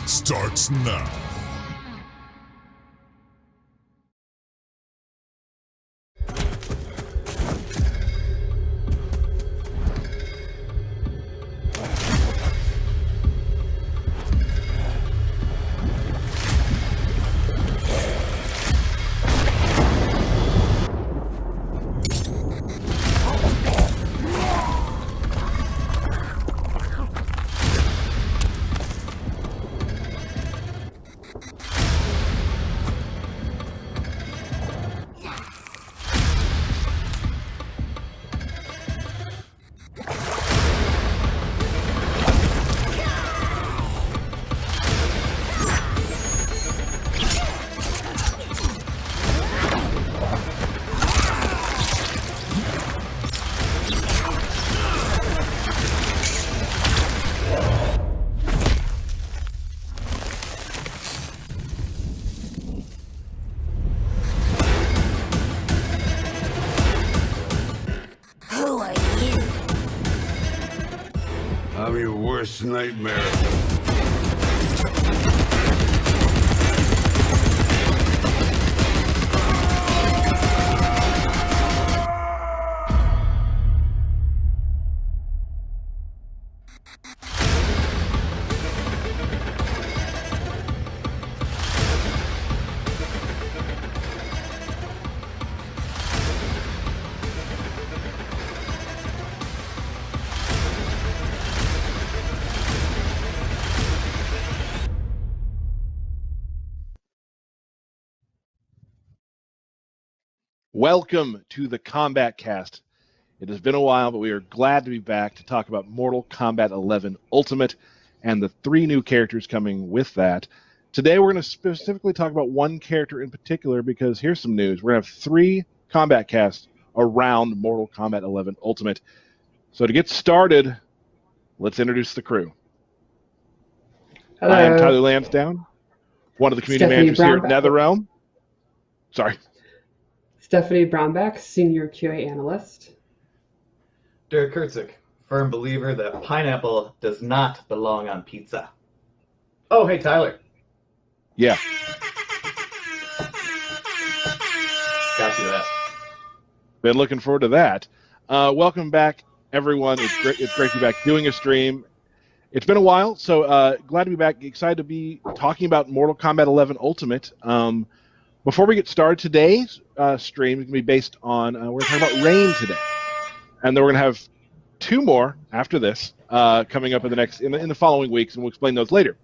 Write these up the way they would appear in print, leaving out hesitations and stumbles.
starts now. I'm your worst nightmare. Welcome to the Kombat Cast. It has been a while, but we are glad to be back to talk about Mortal Kombat 11 Ultimate and the 3 new characters coming with that. Today we're going to specifically talk about one character in particular because here's some news. We're going to have 3 Kombat Casts around Mortal Kombat 11 Ultimate. So to get started, let's introduce the crew. Hello. I am Tyler Lansdowne, one of the community managers here at NetherRealm. Sorry. Stephanie Brownback, Senior QA Analyst. Derek Kurtzik, firm believer that pineapple does not belong on pizza. Oh, hey, Tyler. Yeah. Got you that. Been looking forward to that. Welcome back, everyone. It's great to be back doing a stream. It's been a while, so glad to be back. Excited to be talking about Mortal Kombat 11 Ultimate. Before we get started, today's stream is going to be based on, we're going to talk about Rain today. And then we're going to have 2 more after this coming up in the following weeks, and we'll explain those later.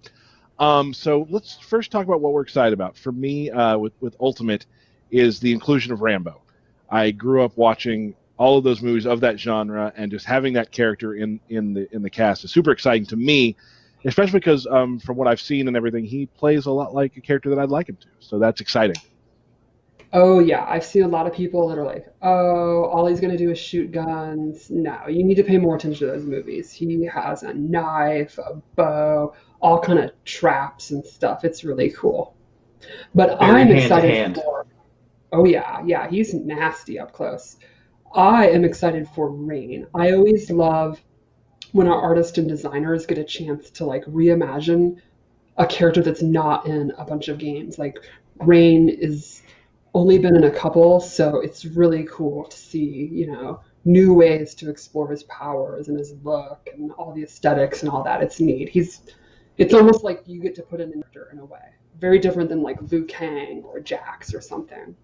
So let's first talk about what we're excited about. For me, with Ultimate, is the inclusion of Rambo. I grew up watching all of those movies of that genre, and just having that character in the cast is super exciting to me, especially because from what I've seen and everything, he plays a lot like a character that I'd like him to. So that's exciting. Oh, yeah. I've seen a lot of people that are like, oh, all he's going to do is shoot guns. No, you need to pay more attention to those movies. He has a knife, a bow, all kind of traps and stuff. It's really cool. But Very I'm hand-to-hand. excited for... Oh, yeah, he's nasty up close. I am excited for Rain. I always love when our artists and designers get a chance to like reimagine a character that's not in a bunch of games. Like Rain is only been in a couple, so it's really cool to see, new ways to explore his powers and his look and all the aesthetics and all that. It's neat. It's almost like you get to put in an actor in a way. Very different than like Liu Kang or Jax or something.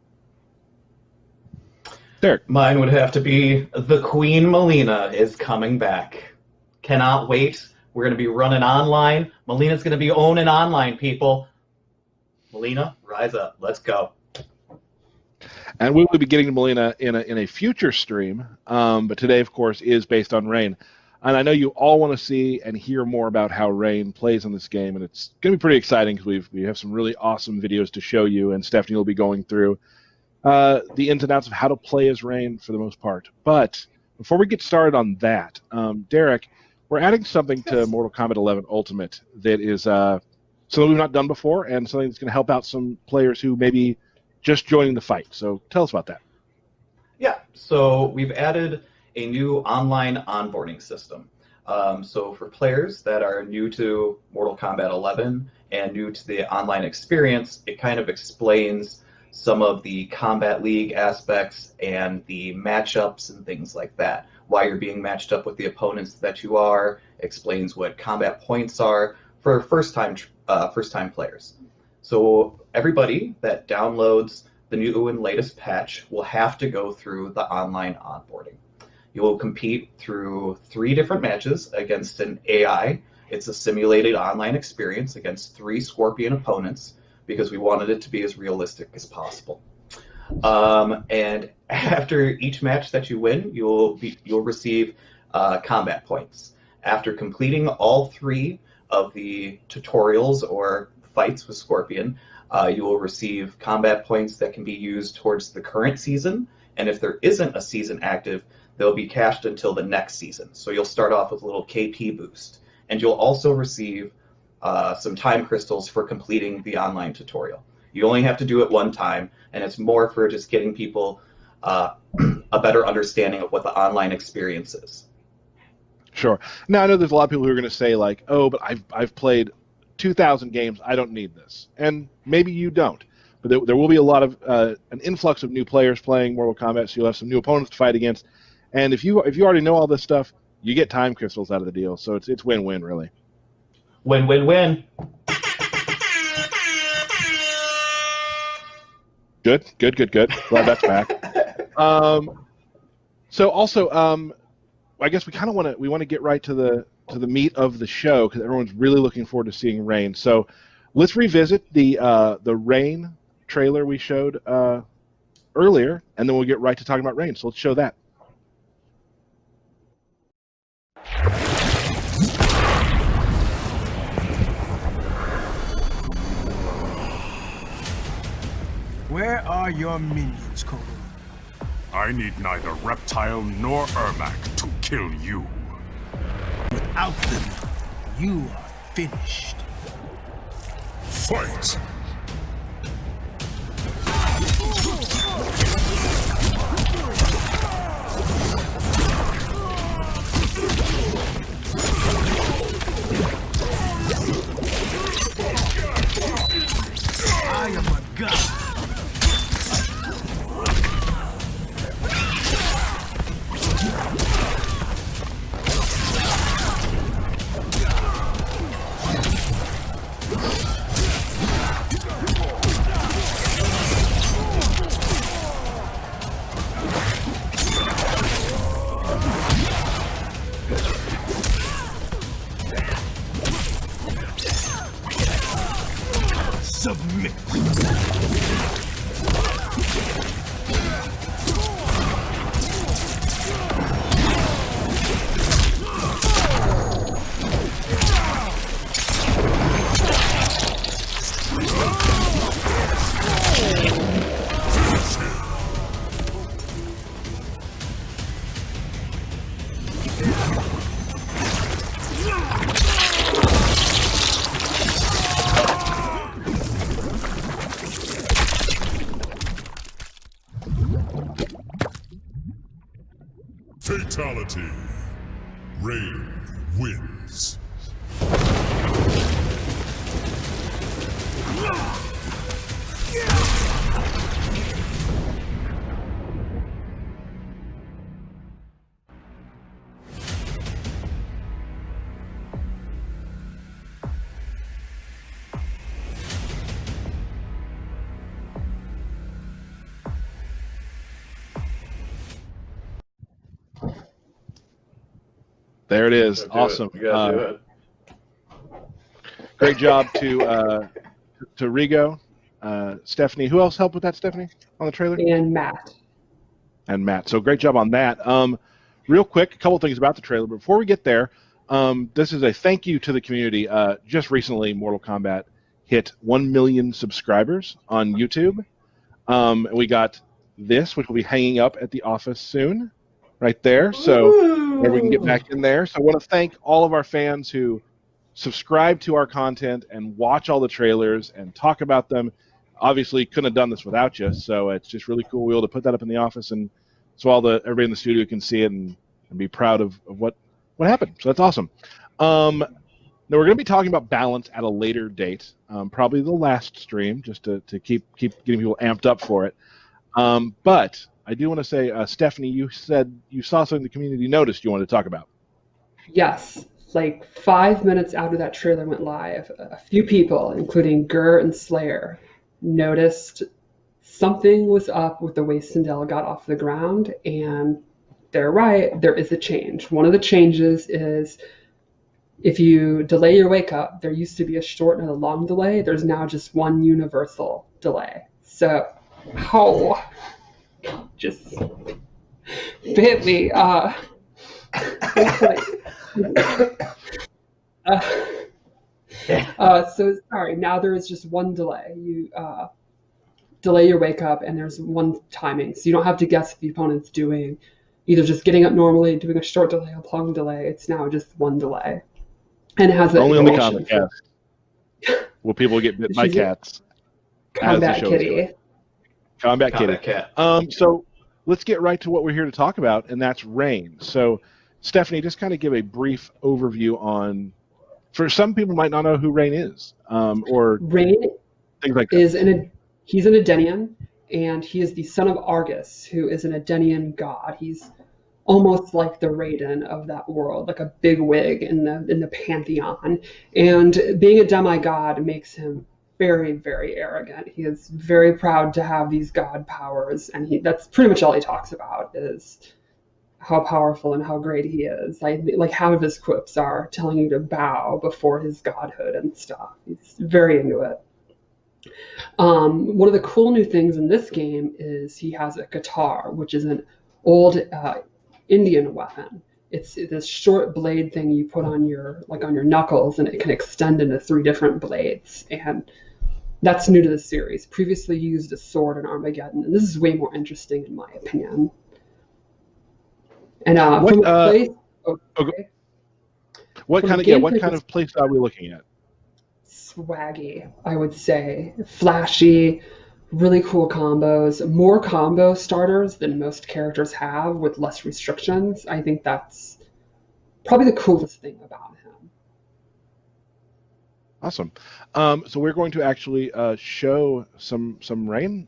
Derek. Mine would have to be the Queen Melina is coming back. Cannot wait. We're going to be running online. Melina's going to be owning online, people. Melina, rise up. Let's go. And we will be getting to Melina in a future stream, but today, of course, is based on Rain. And I know you all want to see and hear more about how Rain plays in this game, and it's going to be pretty exciting because we have some really awesome videos to show you, and Stephanie will be going through the ins and outs of how to play as Rain for the most part. But before we get started on that, Derek, we're adding something to Mortal Kombat 11 Ultimate that is something we've not done before, and something that's going to help out some players who maybe just joining the fight. So tell us about that. Yeah, so we've added a new online onboarding system. So for players that are new to Mortal Kombat 11 and new to the online experience, it kind of explains some of the Combat League aspects and the matchups and things like that. Why you're being matched up with the opponents that you are, explains what combat points are for first-time players. So everybody that downloads the new and latest patch will have to go through the online onboarding. You will compete through 3 different matches against an AI. It's a simulated online experience against 3 Scorpion opponents because we wanted it to be as realistic as possible. And after each match that you win, you'll receive combat points. After completing all 3 of the tutorials or fights with Scorpion, you will receive combat points that can be used towards the current season. And if there isn't a season active, they'll be cached until the next season. So you'll start off with a little KP boost. And you'll also receive some time crystals for completing the online tutorial. You only have to do it one time, and it's more for just getting people a better understanding of what the online experience is. Sure. Now, I know there's a lot of people who are going to say, like, oh, but I've played 2,000 games. I don't need this. And maybe you don't. But there will be a lot of an influx of new players playing Mortal Kombat, so you'll have some new opponents to fight against. And if you already know all this stuff, you get time crystals out of the deal. So it's win-win, really. Win-win-win. Good. Glad that's back. So also, I guess we kind of want to get right to the meat of the show because everyone's really looking forward to seeing Rain. So let's revisit the Rain trailer we showed earlier, and then we'll get right to talking about Rain. So let's show that. Where are your minions, Cole? I need neither Reptile nor Ermac to kill you. Without them, you are finished. Fight! I am a god. Submit. Fatality. Rain wins. There it is. Awesome. Great job to Rigo, Stephanie. Who else helped with that, Stephanie, on the trailer? And Matt. And Matt. So great job on that. Real quick, a couple things about the trailer. But before we get there, this is a thank you to the community. Just recently, Mortal Kombat hit 1 million subscribers on YouTube. And we got this, which will be hanging up at the office soon, right there. So we can get back in there. So I want to thank all of our fans who subscribe to our content and watch all the trailers and talk about them. Obviously, couldn't have done this without you. So it's just really cool we're able to put that up in the office, and so everybody in the studio can see it and be proud of what what happened. So that's awesome. Now we're going to be talking about balance at a later date, probably the last stream, just to keep getting people amped up for it. But I do want to say, Stephanie, you said you saw something the community noticed you wanted to talk about. Yes, like 5 minutes after that trailer went live, a few people, including Gur and Slayer, noticed something was up with the way Sindel got off the ground, and they're right, there is a change. One of the changes is if you delay your wake up, there used to be a short and a long delay. There's now just one universal delay. So, just bit me. So sorry, now there is just one delay. You delay your wake up and there's one timing. So you don't have to guess if the opponent's doing either just getting up normally, doing a short delay, a long delay. It's now just one delay. And it has only on the Kombat Cast. Will people get bit by cats? Kombat Kitty. Kombat Kitty. Cat. So let's get right to what we're here to talk about, and that's Rain. So, Stephanie, just kind of give a brief overview on. For some people, might not know who Rain is, or Rain things like that. He's an Edenian, and he is the son of Argus, who is an Edenian god. He's almost like the Raiden of that world, like a big wig in the pantheon. And being a demigod makes him very, very arrogant. He is very proud to have these god powers, and that's pretty much all he talks about is how powerful and how great he is. Like half of his quips are telling you to bow before his godhood and stuff. He's very into it. One of the cool new things in this game is he has a guitar, which is an old Indian weapon. It's this short blade thing you put on your knuckles, and it can extend into 3 different blades. And that's new to the series. Previously used a sword in Armageddon, and this is way more interesting in my opinion. And what kind of play style are we looking at? Swaggy, I would say. Flashy, really cool combos, more combo starters than most characters have with less restrictions. I think that's probably the coolest thing about him. Awesome. So we're going to actually show some Rain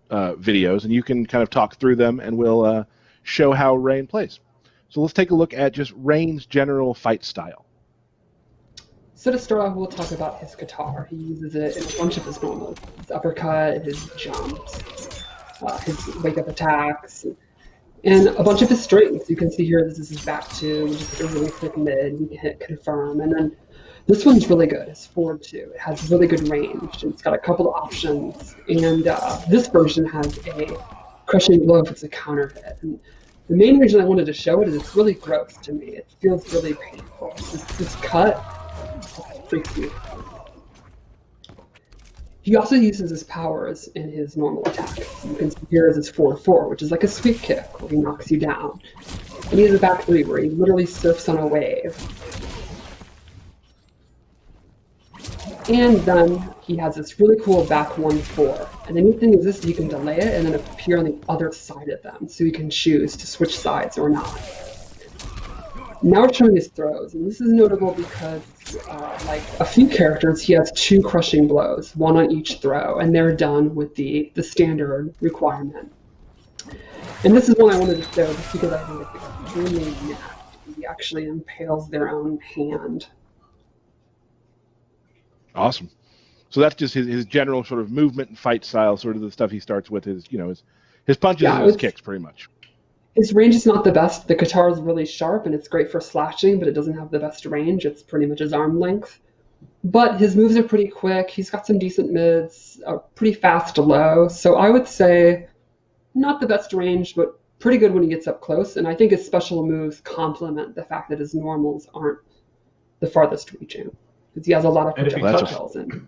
videos, and you can kind of talk through them, and we'll show how Rain plays. So let's take a look at just Rain's general fight style. So to start off, we'll talk about his guitar. He uses it in a bunch of his normals. His uppercut, his jumps, his wake-up attacks, and a bunch of his strings. You can see here this is his back two, just a really quick mid. You can hit confirm. And then this one's really good. His forward two. It has really good range. It's got a couple of options. And this version has a crushing blow if it's a counter hit. And the main reason I wanted to show it is it's really gross to me. It feels really painful. This cut freaks me. He also uses his powers in his normal attack. You can see here is his 4-4, which is like a sweep kick where he knocks you down. And he has a back 3 where he literally surfs on a wave. And then he has this really cool back 1-4. And the neat thing is this, you can delay it and then appear on the other side of them. So you can choose to switch sides or not. Now we're showing his throws, and this is notable because, like a few characters, he has 2 crushing blows, 1 on each throw, and they're done with the standard requirement. And this is one I wanted to show just because I think it's extremely nasty. He actually impales their own hand. Awesome. So that's just his general sort of movement and fight style, sort of the stuff he starts with, his punches and his kicks, pretty much. His range is not the best. The guitar is really sharp, and it's great for slashing, but it doesn't have the best range. It's pretty much his arm length. But his moves are pretty quick. He's got some decent mids, a pretty fast low. So I would say not the best range, but pretty good when he gets up close. And I think his special moves complement the fact that his normals aren't the farthest reaching. Because he has a lot of projectiles in.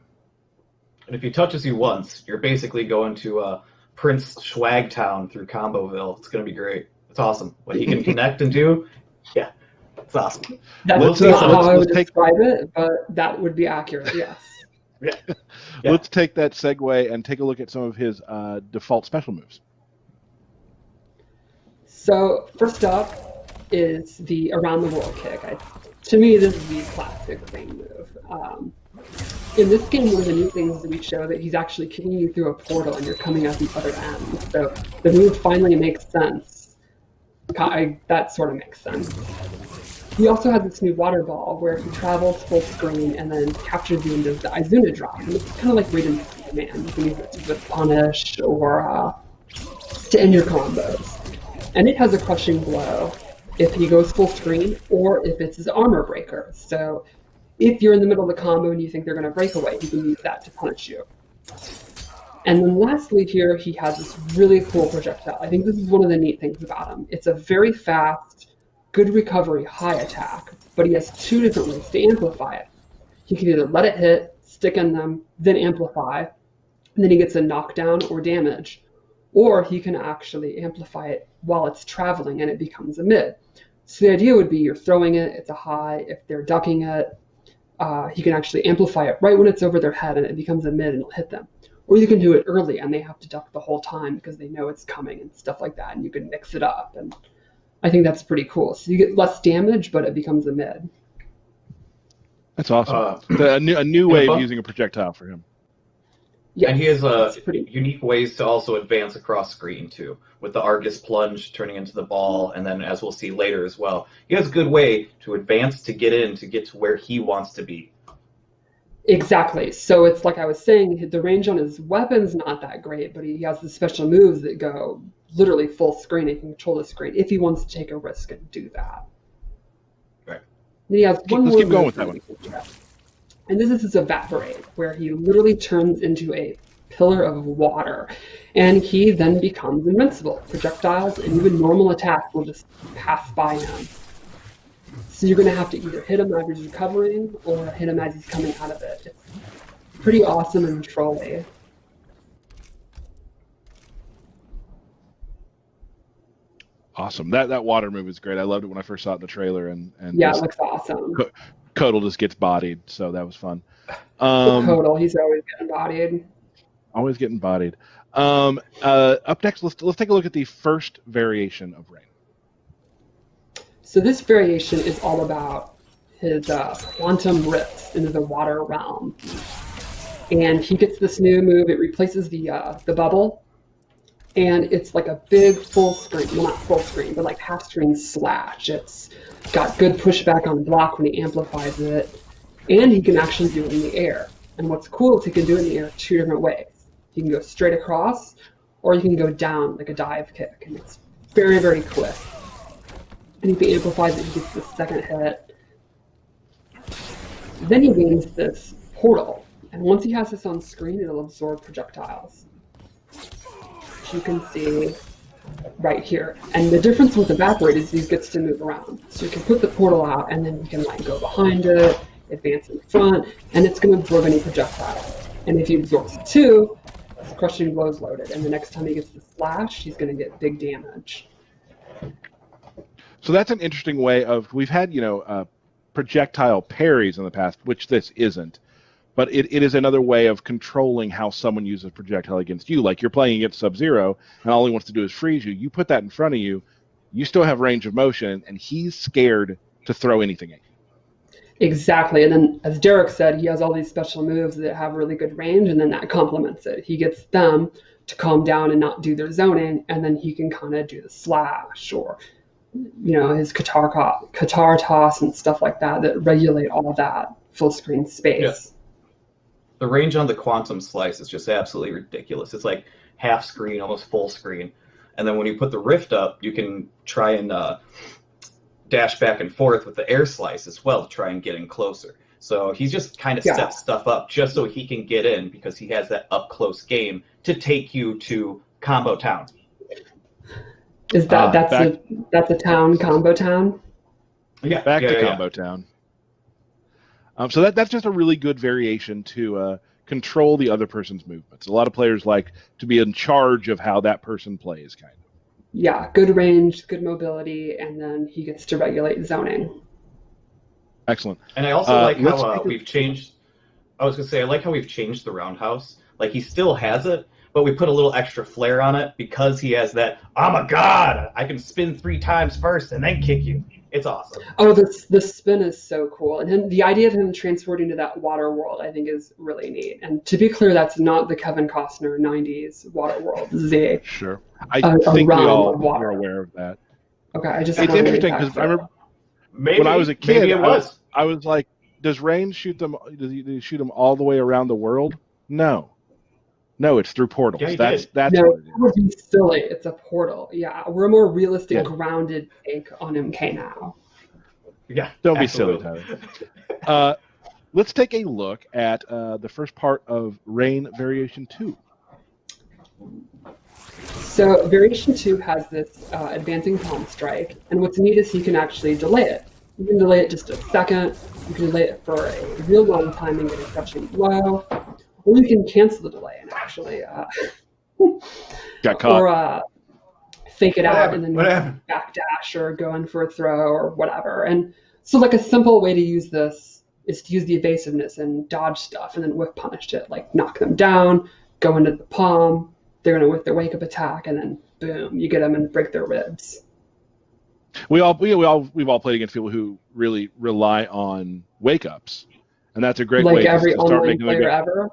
And if he touches you once, you're basically going to Prince Schwagtown through Comboville. It's going to be great. It's awesome. What he can connect and do, yeah, it's awesome. That's not how I would describe it, but that would be accurate, yes. Yeah. Let's take that segue and take a look at some of his default special moves. So first up, is the around the world kick. To me, this is the classic Rain move. In this game, one of the new things that we show that he's actually kicking you through a portal and you're coming out the other end. So the move finally makes sense. That sort of makes sense. He also has this new water ball where he travels full screen and then captures you and does the Izuna drop. And it's kind of like Raiden's Superman. You can use it with punish or to end your combos. And it has a crushing blow if he goes full screen or if it's his armor breaker. So if you're in the middle of the combo and you think they're going to break away, you can use that to punish you. And then lastly here, he has this really cool projectile. I think this is one of the neat things about him. It's a very fast, good recovery, high attack, but he has two different ways to amplify it. He can either let it hit, stick in them, then amplify, and then he gets a knockdown or damage. Or he can actually amplify it while it's traveling and it becomes a mid. So the idea would be you're throwing it, it's a high. If they're ducking it, he can actually amplify it right when it's over their head and it becomes a mid and it'll hit them. Or you can do it early and they have to duck the whole time because they know it's coming and stuff like that, and you can mix it up. And I think that's pretty cool. So you get less damage, but it becomes a mid. That's awesome. A new way of using a projectile for him. Yeah, and he has unique ways to also advance across screen too, with the Argus plunge turning into the ball, and then as we'll see later as well, he has a good way to advance to get to where he wants to be. Exactly. So it's like I was saying, the range on his weapon's not that great, but he has the special moves that go literally full screen. He can control the screen if he wants to take a risk and do that. Right. And he has Let's keep going with that one. And this is his Evaporate, where he literally turns into a pillar of water. And he then becomes invincible. Projectiles and even normal attacks will just pass by him. So you're going to have to either hit him as he's recovering or hit him as he's coming out of it. It's pretty awesome and trolly. Awesome. That water move is great. I loved it when I first saw it in the trailer. And yeah, it looks awesome. Kodal just gets bodied, so that was fun. Kodal, he's always getting bodied. Always getting bodied. Up next, let's take a look at the first variation of Rain. So this variation is all about his quantum rifts into the water realm. And he gets this new move. It replaces the bubble. And it's like a big full screen, well, not full screen, but like half screen slash. It's got good pushback on the block when he amplifies it. And he can actually do it in the air. And what's cool is he can do it in the air two different ways. He can go straight across, or you can go down like a dive kick. And it's very, very quick. And if he amplifies it, he gets the second hit. Then he gains this portal. And once he has this on screen, it'll absorb projectiles. As you can see right here. And the difference with Evaporate is he gets to move around. So you can put the portal out, and then you can like go behind it, advance in front, and it's going to absorb any projectiles. And if he absorbs two, his crushing blow is loaded. And the next time he gets the slash, he's going to get big damage. So that's an interesting way of, we've had, projectile parries in the past, which this isn't, but it is another way of controlling how someone uses projectile against you. Like you're playing against Sub-Zero, and all he wants to do is freeze you. You put that in front of you, you still have range of motion, and he's scared to throw anything at you. Exactly, and then as Derek said, he has all these special moves that have really good range, and then that complements it. He gets them to calm down and not do their zoning, and then he can kind of do the slash or his Qatar toss and stuff like that regulate all that full screen space. Yeah. The range on the Quantum Slice is just absolutely ridiculous. It's like half screen, almost full screen. And then when you put the Rift up, you can try and dash back and forth with the Air Slice as well to try and get in closer. So he's just kind of set stuff up just so he can get in because he has that up-close game to take you to Combo Town. Is that's a town, Combo Town? Yeah, back to Combo Town. So that's just a really good variation to control the other person's movements. A lot of players like to be in charge of how that person plays, kind of. Yeah, good range, good mobility, and then he gets to regulate zoning. Excellent. And I also like how we've changed. I was going to say, I like how we've changed the roundhouse. Like, he still has it, but we put a little extra flair on it because he has that, I'm a god, I can spin 3 times first and then kick you. It's awesome. Oh, the spin is so cool. And the idea of him transporting to that water world, I think, is really neat. And to be clear, that's not the Kevin Costner 90s water world. This is a, Sure. I think we realm all of water. are aware of that. Okay, I just It's wanted to interesting make that because I remember Maybe, when I was a kid, maybe it was. I was like, does Rain shoot them? Does he shoot them all the way around the world? No, it's through portals. Yeah, he that's did. that's No, what it it would is. be silly. It's a portal. Yeah, we're a more realistic, Yeah. grounded take on MK now. Yeah, Don't absolutely. be silly, Tyler. Let's take a look at the first part of Rain Variation 2. So Variation 2 has this advancing palm strike, and what's neat is you can actually delay it. You can delay it just a second, you can delay it for a real long time and get a crushing blow, or you can cancel the delay and actually Got caught. or fake it What out happened? and What then happened? backdash or go in for a throw or whatever. And so like a simple way to use this is to use the evasiveness and dodge stuff and then whiff punish it, like knock them down, go into the palm, they're going to whip their wake up attack, and then boom, you get them and break their ribs. We've all played against people who really rely on wake ups, and that's a great way Like every to start online making them player ever.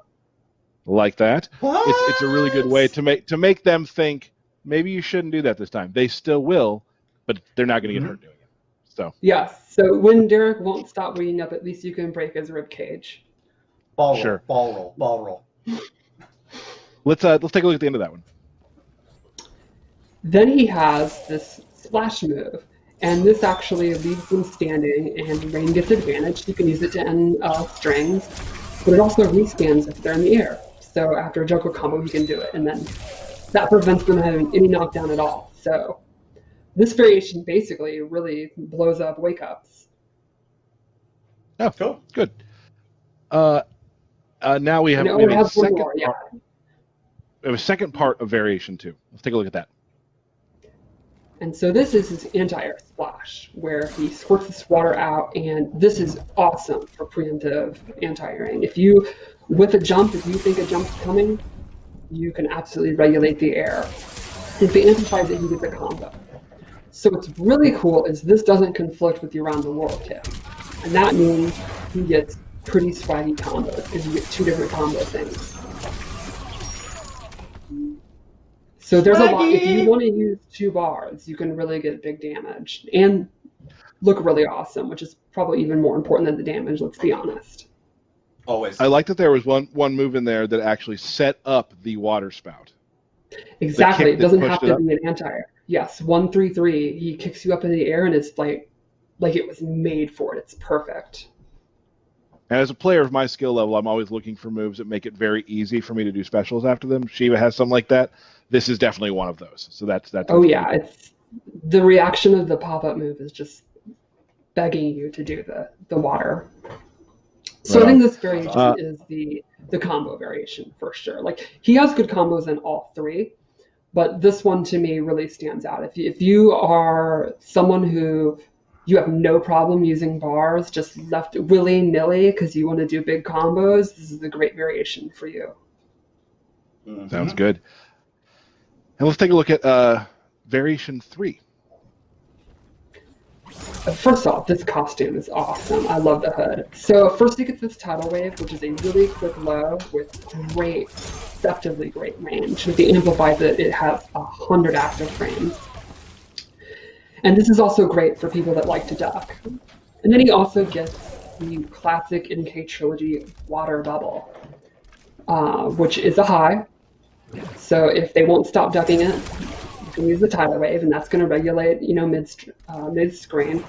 like that. What? It's a really good way to make them think maybe you shouldn't do that this time. They still will, but they're not going to get hurt doing it. So Yes. So when Derek won't stop waking up, at least you can break his rib cage. Ball roll, Sure. ball roll, ball roll. let's take a look at the end of that one. Then he has this splash move, and this actually leaves them standing, and Rain gets advantage. You can use it to end strings, but it also respans if they're in the air. So after a juggle combo, he can do it, and then that prevents them having any knockdown at all. So this variation basically really blows up wake ups. Oh, Cool. good. Now we have, And it we have only a has one second more, yeah. part. We have a second part of Variation 2. Let's take a look at that. And so this is his anti-air splash, where he squirts this water out, and this is awesome for preemptive anti-airing. If you, with a jump, if you think a jump's coming, you can absolutely regulate the air. If he amplifies it, you get the combo. So what's really cool is this doesn't conflict with the around the world kick. And that means he gets pretty swaggy combos, because you get 2 different combo things. So there's a lot. If you want to use 2 bars, you can really get big damage and look really awesome, which is probably even more important than the damage, let's be honest. Always. I like that there was one move in there that actually set up the water spout. Exactly. kick It that doesn't pushed have it to up? be an anti-air. Yes, 1-3-3. He kicks you up in the air, and it's like it was made for it. It's perfect. And as a player of my skill level, I'm always looking for moves that make it very easy for me to do specials after them. Shiva has something like that. This is definitely one of those. So that's Oh yeah, it's the reaction of the pop-up move is just begging you to do the water. So I think this variation is the combo variation for sure. Like he has good combos in all 3, but this one to me really stands out. If you are someone who you have no problem using bars, just left willy-nilly because you want to do big combos, this is a great variation for you. Sounds good. And let's take a look at Variation 3. First off, this costume is awesome. I love the hood. So first you get this tidal wave, which is a really quick low with great, deceptively great range. With the amplifies it has 100 active frames. And this is also great for people that like to duck. And then he also gets the classic NK Trilogy water bubble, which is a high. So if they won't stop ducking it, you can use the tidal wave, and that's going to regulate, mid-screen.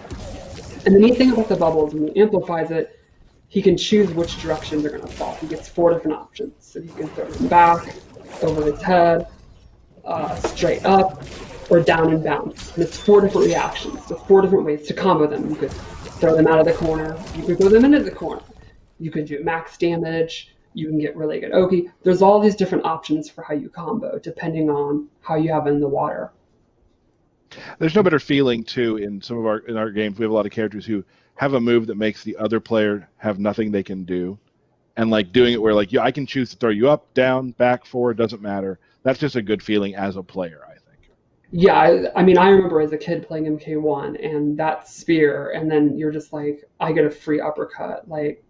And the neat thing about the bubble is when he amplifies it, he can choose which direction they're going to fall. He gets 4 different options. So he can throw them back, over his head, straight up, or down and bounce. And it's 4 different reactions, so 4 different ways to combo them. You could throw them out of the corner, you could throw them into the corner, you could do max damage, you can get really good Oki. There's all these different options for how you combo, depending on how you have in the water. There's no better feeling too in our games. We have a lot of characters who have a move that makes the other player have nothing they can do, and like doing it where like I can choose to throw you up, down, back, forward, doesn't matter. That's just a good feeling as a player, I think. Yeah, I mean, I remember as a kid playing MK1 and that spear, and then you're just like, I get a free uppercut. Like,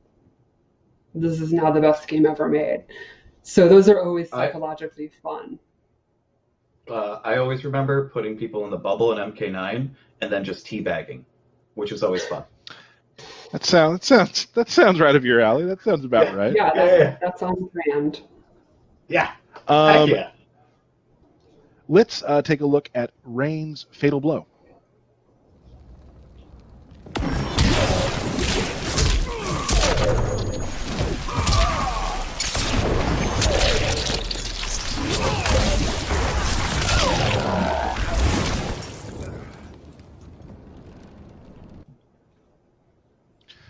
this is now the best game ever made. So those are always psychologically fun. I always remember putting people in the bubble in MK9 and then just teabagging, which was always fun. That sounds right up your alley. That sounds about right. Yeah, that's on brand. Yeah. Heck yeah. Let's take a look at Rain's Fatal Blow.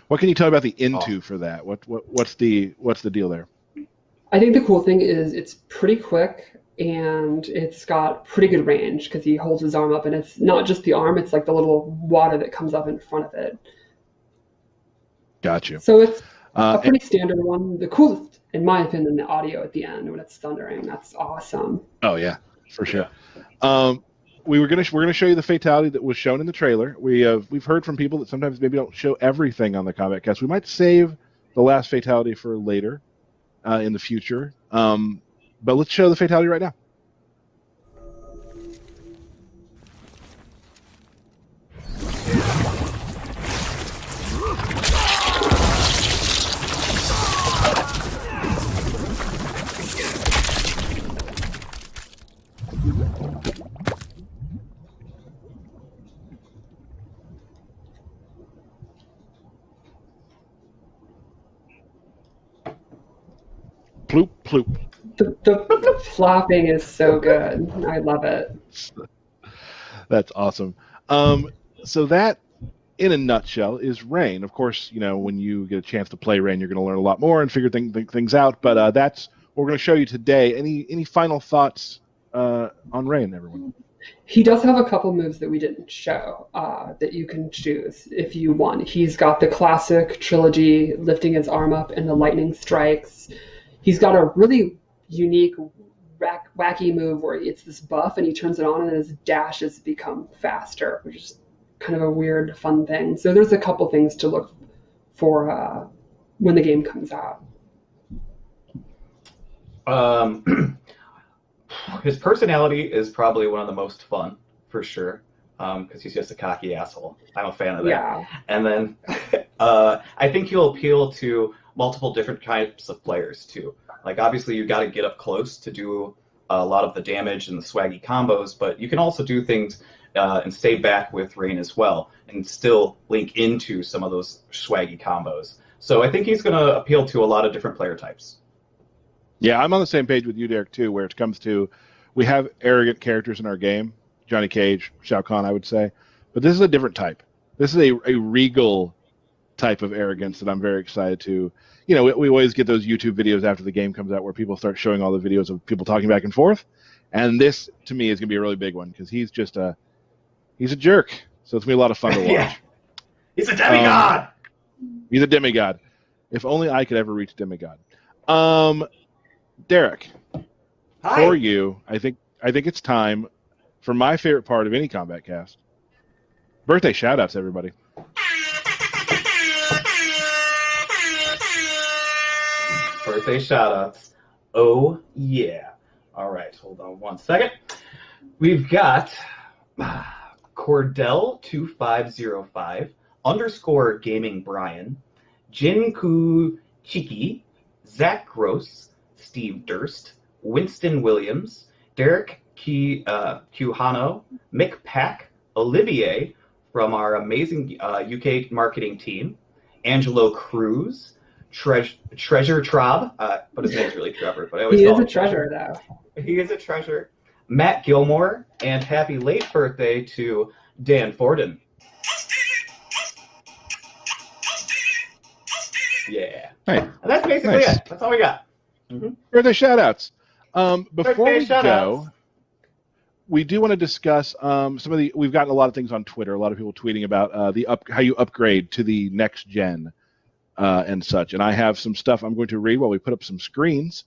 What can you tell me about the into for that? What's the deal there? I think the cool thing is it's pretty quick and it's got pretty good range because he holds his arm up, and it's not just the arm, it's like the little water that comes up in front of it. Got you. So it's a pretty standard one. The coolest, in my opinion, the audio at the end when it's thundering. That's awesome. Oh yeah, for sure. We're gonna show you the fatality that was shown in the trailer. We've heard from people that sometimes maybe don't show everything on the Kombat Cast. We might save the last fatality for later in the future. But let's show the fatality right now. Ploop, ploop. The flopping is so good. I love it. That's awesome. So that, in a nutshell, is Rain. Of course, when you get a chance to play Rain, you're going to learn a lot more and figure things out. But that's what we're going to show you today. Any final thoughts on Rain, everyone? He does have a couple moves that we didn't show that you can choose if you want. He's got the classic trilogy, lifting his arm up and the lightning strikes. He's got a really unique, wacky move where it's this buff and he turns it on and his dashes become faster, which is kind of a weird, fun thing. So there's a couple things to look for when the game comes out. His personality is probably one of the most fun, for sure, because he's just a cocky asshole. I'm a fan of that. Yeah. And then I think he'll appeal to multiple different types of players, too. Like, obviously, you got to get up close to do a lot of the damage and the swaggy combos, but you can also do things and stay back with Rain as well and still link into some of those swaggy combos. So I think he's going to appeal to a lot of different player types. Yeah, I'm on the same page with you, Derek, too, where it comes to we have arrogant characters in our game. Johnny Cage, Shao Kahn, I would say. But this is a different type. This is a regal type of arrogance that I'm very excited to. We always get those YouTube videos after the game comes out where people start showing all the videos of people talking back and forth. And this, to me, is going to be a really big one because he's just he's a jerk. So it's going to be a lot of fun to watch. Yeah. He's a demigod! He's a demigod. If only I could ever reach demigod. Derek, Hi. for you, I think it's time for my favorite part of any Kombat Cast. Birthday shout-outs, everybody. Birthday shout-outs. Oh, yeah. All right, hold on one second. We've got Cordell2505, _Gaming Brian, Jinku Chiki, Zach Gross, Steve Durst, Winston Williams, Derek Quijano, Mick Pack, Olivier from our amazing UK marketing team, Angelo Cruz, Treasure Traub, but his name's really Trevor. But I always He call is a him treasure, though. He is a treasure. Matt Gilmore, and happy late birthday to Dan Forden. Yeah. Hey, And that's basically nice. it. That's all we got. Birthday shout-outs. Before Birthday we shout-outs. go, we do want to discuss some of the. We've gotten a lot of things on Twitter. A lot of people tweeting about how you upgrade to the next gen. and such. And I have some stuff I'm going to read while we put up some screens.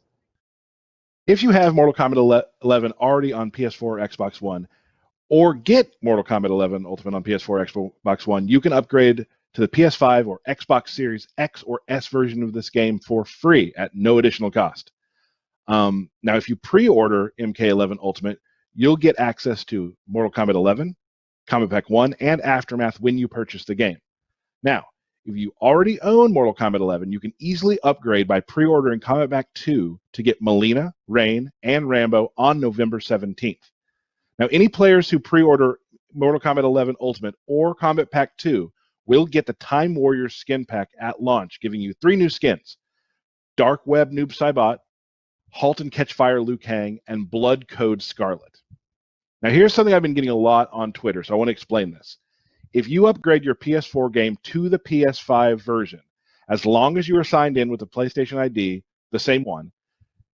If you have Mortal Kombat 11 already on PS4 or Xbox One, or get Mortal Kombat 11 Ultimate on PS4 or Xbox One, you can upgrade to the PS5 or Xbox Series X or S version of this game for free at no additional cost. Now, if you pre-order MK11 Ultimate, you'll get access to Mortal Kombat 11, Kombat Pack 1, and Aftermath when you purchase the game. Now, if you already own Mortal Kombat 11, you can easily upgrade by pre-ordering Kombat Pack 2 to get Mileena, Rain, and Rambo on November 17th. Now, any players who pre-order Mortal Kombat 11 Ultimate or Kombat Pack 2 will get the Time Warrior skin pack at launch, giving you 3 new skins: Dark Web Noob Saibot, Halt and Catch Fire Liu Kang, and Blood Code Scarlet. Now, here's something I've been getting a lot on Twitter, so I want to explain this. If you upgrade your PS4 game to the PS5 version, as long as you are signed in with the PlayStation ID, the same one,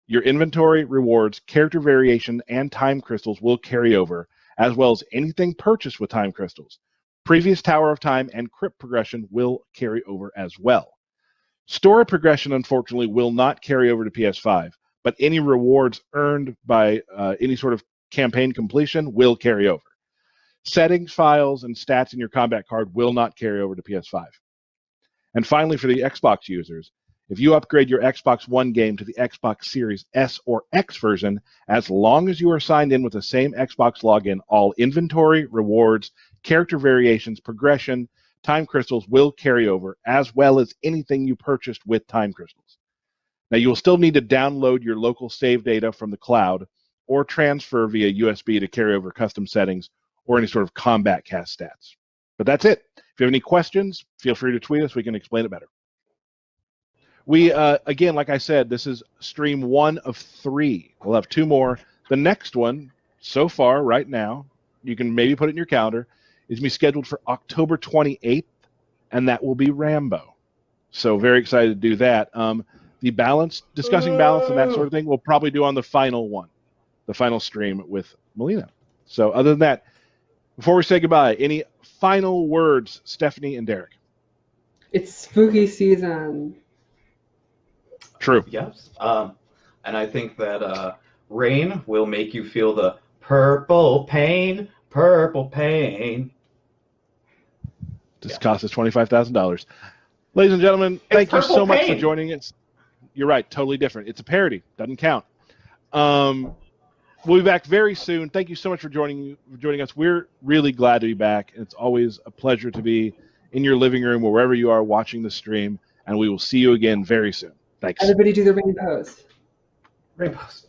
your inventory, rewards, character variation, and time crystals will carry over, as well as anything purchased with time crystals. Previous Tower of Time and Crypt progression will carry over as well. Story progression, unfortunately, will not carry over to PS5, but any rewards earned by any sort of campaign completion will carry over. Settings, files, and stats in your combat card will not carry over to PS5. And finally, for the Xbox users, if you upgrade your Xbox One game to the Xbox Series S or X version, as long as you are signed in with the same Xbox login, all inventory, rewards, character variations, progression, time crystals will carry over, as well as anything you purchased with time crystals. Now, you will still need to download your local save data from the cloud or transfer via USB to carry over custom settings or any sort of combat cast stats. But that's it. If you have any questions, feel free to tweet us. We can explain it better. We, again, like I said, this is stream 1 of 3. We'll have 2 more. The next one, so far, right now, you can maybe put it in your calendar, is going to be scheduled for October 28th, and that will be Rambo. So very excited to do that. The balance, discussing balance and that sort of thing, we'll probably do on the final one, the final stream with Mileena. So other than that, before we say goodbye, any final words, Stephanie and Derek? It's spooky season. True. Yes. And I think that Rain will make you feel the purple pain, purple pain. This cost us $25,000. Ladies and gentlemen, thank you so much for joining us. You're right, totally different. It's a parody. Doesn't count. We'll be back very soon. Thank you so much for joining us. We're really glad to be back. It's always a pleasure to be in your living room or wherever you are watching the stream, and we will see you again very soon. Thanks. Everybody do the rain pose. Rain pose.